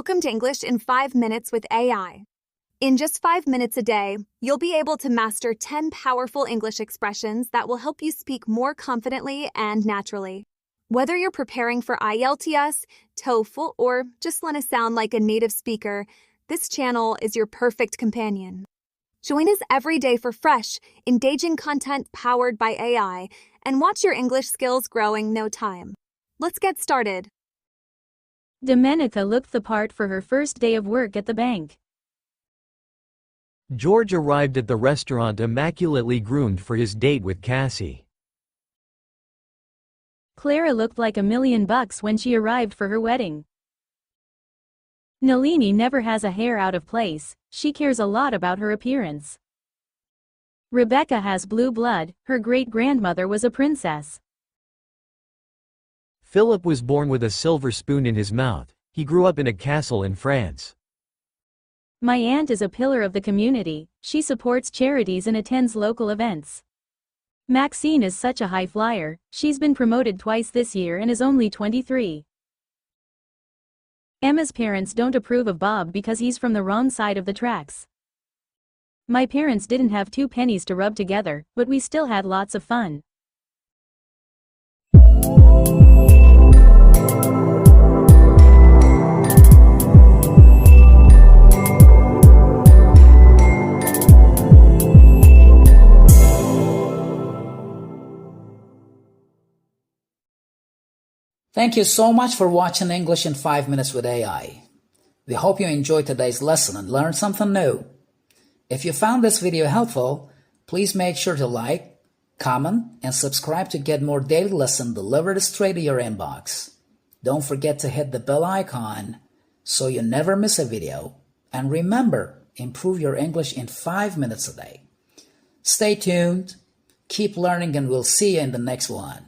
Welcome to English in 5 minutes with AI. In just 5 minutes a day, you'll be able to master 10 powerful English expressions that will help you speak more confidently and naturally. Whether you're preparing for IELTS, TOEFL, or just want to sound like a native speaker, this channel is your perfect companion. Join us every day for fresh, engaging content powered by AI and watch your English skills grow in no time. Let's get started. Domenica looked the part for her first day of work at the bank. George arrived at the restaurant immaculately groomed for his date with Cassie. Clara looked like $1 million when she arrived for her wedding. Nalini never has a hair out of place, she cares a lot about her appearance. Rebecca has blue blood, her great-grandmother was a princess. Philip was born with a silver spoon in his mouth. He grew up in a castle in France. My aunt is a pillar of the community, she supports charities and attends local events. Maxine is such a high flyer, she's been promoted twice this year and is only 23. Emma's parents don't approve of Bob because he's from the wrong side of the tracks. My parents didn't have 2 pennies to rub together, but we still had lots of fun. Thank you so much for watching English in 5 minutes with AI. We hope you enjoyed today's lesson and learned something new. If you found this video helpful, please make sure to like, comment, and subscribe to get more daily lessons delivered straight to your inbox. Don't forget to hit the bell icon so you never miss a video. And remember, improve your English in 5 minutes a day. Stay tuned, keep learning, and we'll see you in the next one.